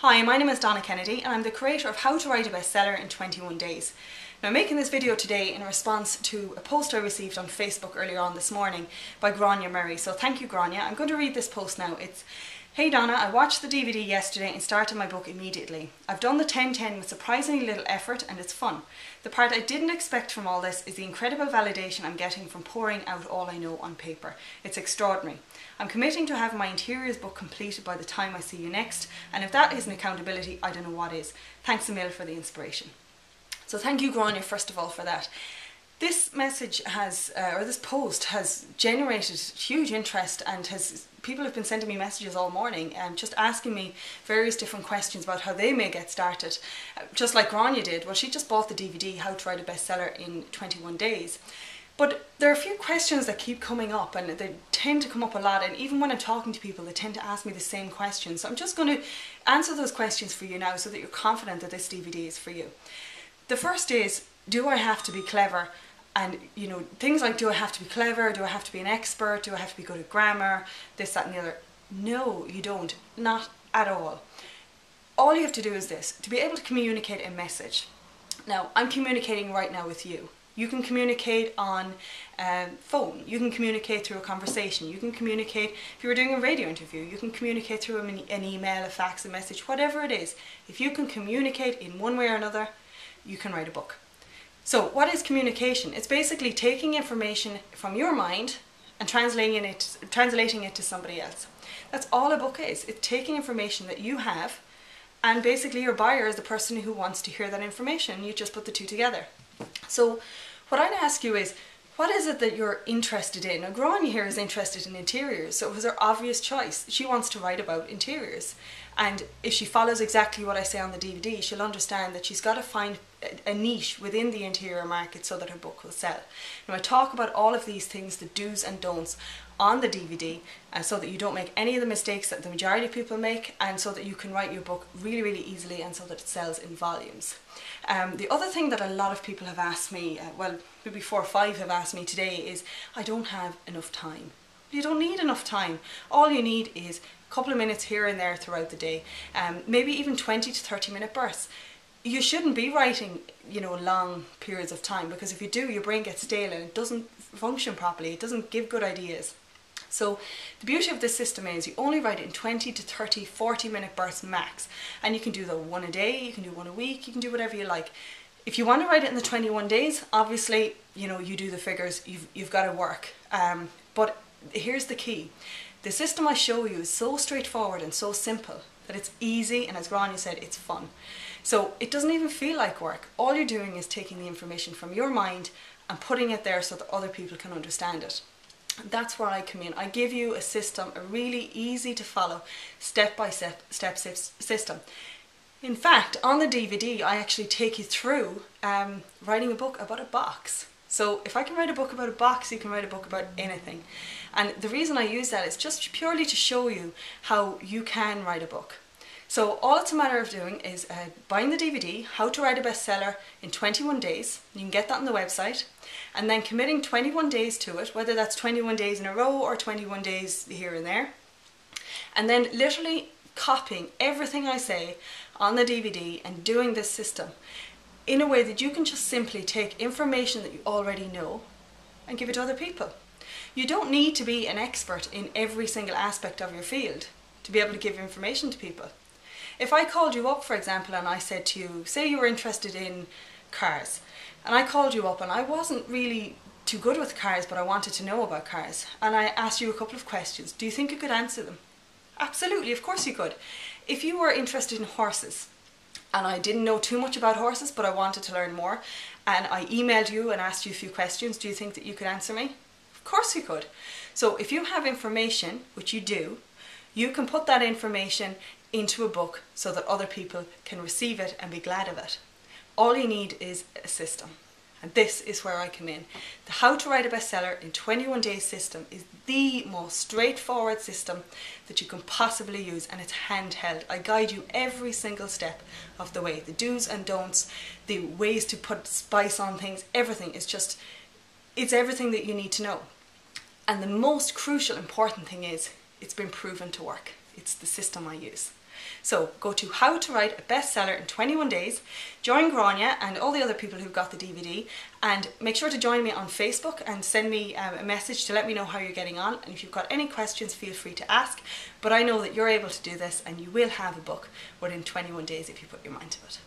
Hi, my name is Donna Kennedy and I'm the creator of How to Write a Bestseller in 21 Days. Now I'm making this video today in response to a post I received on Facebook earlier on this morning by Grania Murray. So thank you, Grania. I'm going to read this post now. It's, "Hey Donna, I watched the DVD yesterday and started my book immediately. I've done the 10-10 with surprisingly little effort and it's fun. The part I didn't expect from all this is the incredible validation I'm getting from pouring out all I know on paper. It's extraordinary. I'm committing to have my interiors book completed by the time I see you next, and if that isn't accountability, I don't know what is. Thanks a mil for the inspiration." So thank you, Grania, first of all, for that. This message has, or this post has generated huge interest, and people have been sending me messages all morning and just asking me various different questions about how they may get started. Just like Grania did. Well, she just bought the DVD, How to Write a Bestseller in 21 Days. But there are a few questions that keep coming up, and they tend to come up a lot, and even when I'm talking to people they tend to ask me the same questions. So I'm just going to answer those questions for you now so that you're confident that this DVD is for you. The first is, do I have to be clever? And, you know, things like, do I have to be clever? Do I have to be an expert? Do I have to be good at grammar? This, that and the other. No, you don't. Not at all. All you have to do is this, to be able to communicate a message. Now, I'm communicating right now with you. You can communicate on phone, you can communicate through a conversation, you can communicate, if you were doing a radio interview, you can communicate through an email, a fax, a message, whatever it is. If you can communicate in one way or another, you can write a book. So what is communication? It's basically taking information from your mind and translating it to somebody else. That's all a book is. It's taking information that you have, and basically your buyer is the person who wants to hear that information. You just put the two together. So what I'd ask you is, what is it that you're interested in? Now, Grania here is interested in interiors, so it was her obvious choice. She wants to write about interiors. And if she follows exactly what I say on the DVD, she'll understand that she's got to find a niche within the interior market so that her book will sell. Now, I talk about all of these things, the do's and don'ts, on the DVD, so that you don't make any of the mistakes that the majority of people make, and so that you can write your book really, really easily, and so that it sells in volumes. The other thing that a lot of people have asked me, well, maybe 4 or 5 have asked me today, is I don't have enough time. You don't need enough time. All you need is a couple of minutes here and there throughout the day, maybe even 20 to 30 minute bursts. You shouldn't be writing, you know, long periods of time, because if you do, your brain gets stale and it doesn't function properly. It doesn't give good ideas. So the beauty of this system is you only write it in 20 to 30, 40 minute bursts max. And you can do the one a day, you can do one a week, you can do whatever you like. If you want to write it in the 21 days, obviously, you know, you do the figures, you've got to work. But here's the key. The system I show you is so straightforward and so simple that it's easy, and as Grania said, it's fun. So it doesn't even feel like work. All you're doing is taking the information from your mind and putting it there so that other people can understand it. That's where I come in. I give you a system, a really easy to follow, step-by-step system. In fact, on the DVD, I actually take you through writing a book about a box. So if I can write a book about a box, you can write a book about anything. And the reason I use that is just purely to show you how you can write a book. So all it's a matter of doing is buying the DVD, How to Write a Bestseller in 21 Days. You can get that on the website. And then committing 21 days to it, whether that's 21 days in a row or 21 days here and there. And then literally copying everything I say on the DVD and doing this system in a way that you can just simply take information that you already know and give it to other people. You don't need to be an expert in every single aspect of your field to be able to give information to people. If I called you up, for example, and I said to you, say you were interested in cars, and I called you up and I wasn't really too good with cars, but I wanted to know about cars, and I asked you a couple of questions, do you think you could answer them? Absolutely, of course you could. If you were interested in horses, and I didn't know too much about horses, but I wanted to learn more, and I emailed you and asked you a few questions, do you think that you could answer me? Of course you could. So if you have information, which you do, you can put that information into a book so that other people can receive it and be glad of it. All you need is a system. And this is where I come in. The How to Write a Bestseller in 21 Days system is the most straightforward system that you can possibly use, and it's handheld. I guide you every single step of the way. The do's and don'ts, the ways to put spice on things, everything is just, it's everything that you need to know. And the most crucial, important thing is, it's been proven to work. It's the system I use. So go to How to Write a Bestseller in 21 Days, join Grania and all the other people who got the DVD, and make sure to join me on Facebook and send me a message to let me know how you're getting on. And if you've got any questions, feel free to ask, but I know that you're able to do this and you will have a book within 21 days if you put your mind to it.